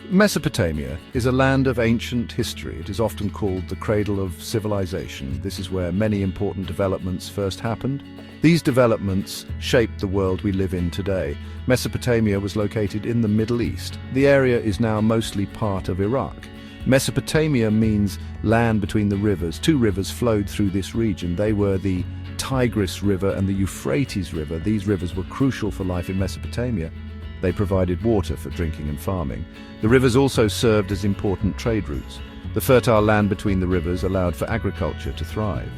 Mesopotamia is a land of ancient history. It is often called the cradle of civilization. This is where many important developments first happened. These developments shaped the world we live in today. Mesopotamia was located in the Middle East. The area is now mostly part of Iraq. Mesopotamia means land between the rivers. Two rivers flowed through this region. They were the Tigris River and the Euphrates River. These rivers were crucial for life in Mesopotamia. They provided water for drinking and farming. The rivers also served as important trade routes. The fertile land between the rivers allowed for agriculture to thrive.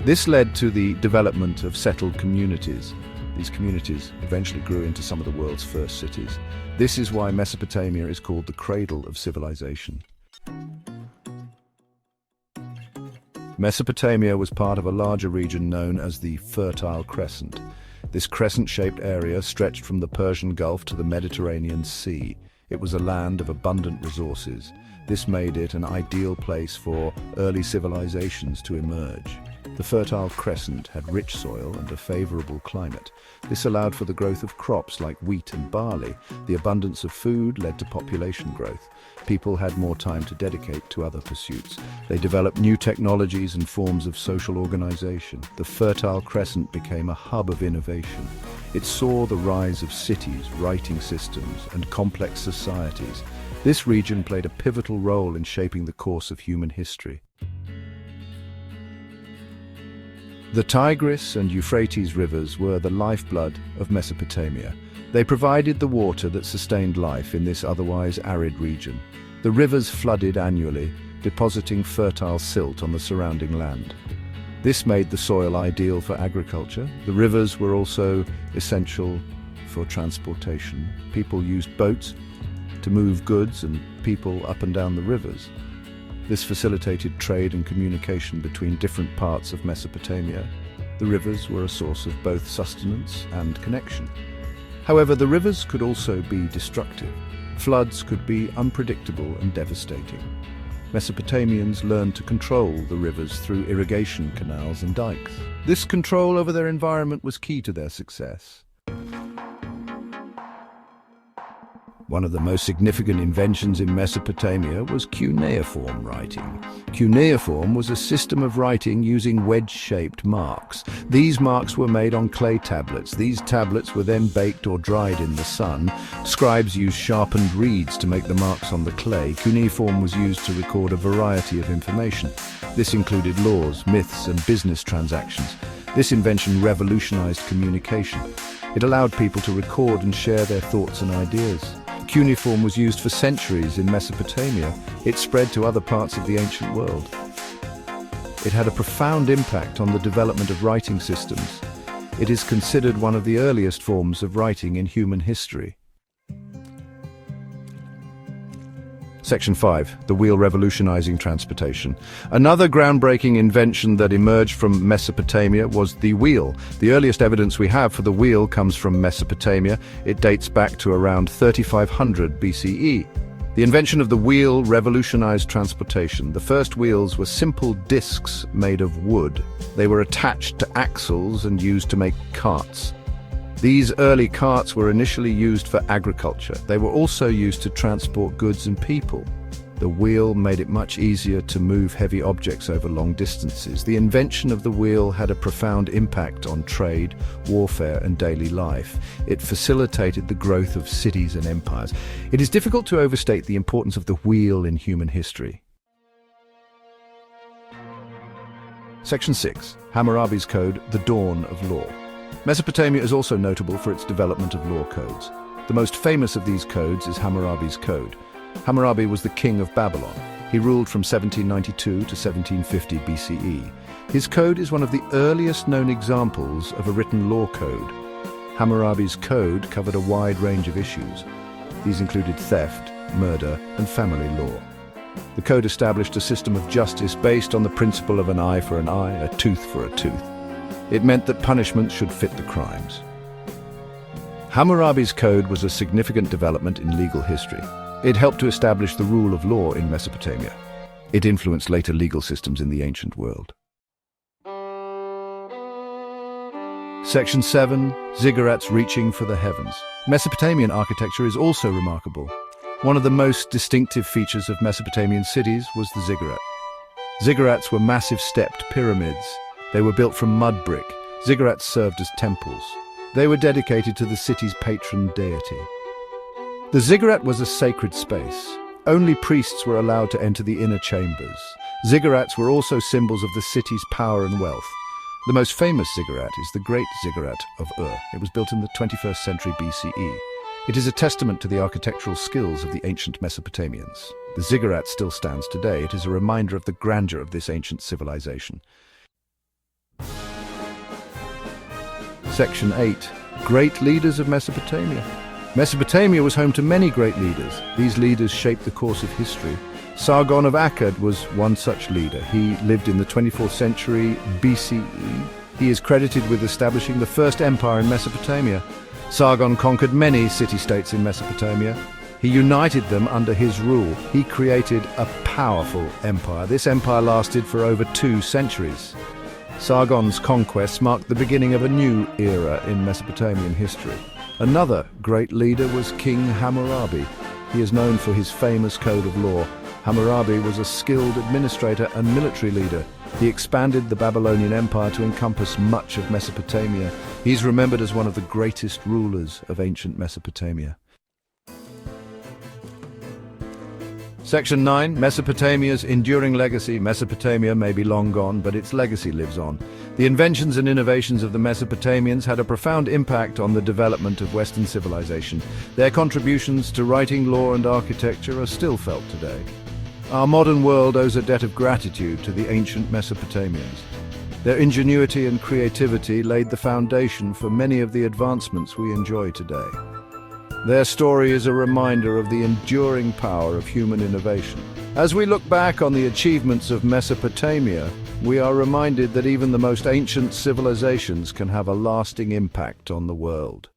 This led to the development of settled communities. These communities eventually grew into some of the world's first cities. This is why Mesopotamia is called the cradle of civilization. Mesopotamia was part of a larger region known as the Fertile Crescent. This crescent-shaped area stretched from the Persian Gulf to the Mediterranean Sea. It was a land of abundant resources. This made it an ideal place for early civilizations to emerge. The Fertile Crescent had rich soil and a favorable climate. This allowed for the growth of crops like wheat and barley. The abundance of food led to population growth. People had more time to dedicate to other pursuits. They developed new technologies and forms of social organization. The Fertile Crescent became a hub of innovation. It saw the rise of cities, writing systems, and complex societies. This region played a pivotal role in shaping the course of human history. The Tigris and Euphrates rivers were the lifeblood of Mesopotamia. They provided the water that sustained life in this otherwise arid region. The rivers flooded annually, depositing fertile silt on the surrounding land. This made the soil ideal for agriculture. The rivers were also essential for transportation. People used boats to move goods and people up and down the rivers. This facilitated trade and communication between different parts of Mesopotamia. The rivers were a source of both sustenance and connection. However, the rivers could also be destructive. Floods could be unpredictable and devastating. Mesopotamians learned to control the rivers through irrigation canals and dikes. This control over their environment was key to their success. One of the most significant inventions in Mesopotamia was cuneiform writing. Cuneiform was a system of writing using wedge-shaped marks. These marks were made on clay tablets. These tablets were then baked or dried in the sun. Scribes used sharpened reeds to make the marks on the clay. Cuneiform was used to record a variety of information. This included laws, myths, and business transactions. This invention revolutionized communication. It allowed people to record and share their thoughts and ideas. Cuneiform was used for centuries in Mesopotamia. It spread to other parts of the ancient world. It had a profound impact on the development of writing systems. It is considered one of the earliest forms of writing in human history. Section 5. The wheel revolutionizing transportation. Another groundbreaking invention that emerged from Mesopotamia was the wheel. The earliest evidence we have for the wheel comes from Mesopotamia. It dates back to around 3500 BCE. The invention of the wheel revolutionized transportation. The first wheels were simple discs made of wood. They were attached to axles and used to make carts. These early carts were initially used for agriculture. They were also used to transport goods and people. The wheel made it much easier to move heavy objects over long distances. The invention of the wheel had a profound impact on trade, warfare, and daily life. It facilitated the growth of cities and empires. It is difficult to overstate the importance of the wheel in human history. Section 6. Hammurabi's Code, the dawn of law. Mesopotamia is also notable for its development of law codes. The most famous of these codes is Hammurabi's Code. Hammurabi was the king of Babylon. He ruled from 1792 to 1750 BCE. His code is one of the earliest known examples of a written law code. Hammurabi's code covered a wide range of issues. These included theft, murder, and family law. The code established a system of justice based on the principle of an eye for an eye, a tooth for a tooth. It meant that punishment should fit the crimes. Hammurabi's code was a significant development in legal history. It helped to establish the rule of law in Mesopotamia. It influenced later legal systems in the ancient world. Section 7. Ziggurats reaching for the heavens. Mesopotamian architecture is also remarkable. One of the most distinctive features of Mesopotamian cities was the ziggurat. Ziggurats were massive stepped pyramids. They were built from mud brick. Ziggurats served as temples. They were dedicated to the city's patron deity. The ziggurat was a sacred space. Only priests were allowed to enter the inner chambers. Ziggurats were also symbols of the city's power and wealth. The most famous ziggurat is the Great Ziggurat of Ur. It was built in the 21st century BCE. It is a testament to the architectural skills of the ancient Mesopotamians. The ziggurat still stands today. It is a reminder of the grandeur of this ancient civilization. Section 8. Great leaders of Mesopotamia. Mesopotamia was home to many great leaders. These leaders shaped the course of history. Sargon of Akkad was one such leader. He lived in the 24th century BCE. He is credited with establishing the first empire in Mesopotamia. Sargon conquered many city-states in Mesopotamia. He united them under his rule. He created a powerful empire. This empire lasted for over 2 centuries. Sargon's conquests marked the beginning of a new era in Mesopotamian history. Another great leader was King Hammurabi. He is known for his famous code of law. Hammurabi was a skilled administrator and military leader. He expanded the Babylonian Empire to encompass much of Mesopotamia. He's remembered as one of the greatest rulers of ancient Mesopotamia. Section 9. Mesopotamia's enduring legacy. Mesopotamia may be long gone, but its legacy lives on. The inventions and innovations of the Mesopotamians had a profound impact on the development of Western civilization. Their contributions to writing, law, and architecture are still felt today. Our modern world owes a debt of gratitude to the ancient Mesopotamians. Their ingenuity and creativity laid the foundation for many of the advancements we enjoy today. Their story is a reminder of the enduring power of human innovation. As we look back on the achievements of Mesopotamia, we are reminded that even the most ancient civilizations can have a lasting impact on the world.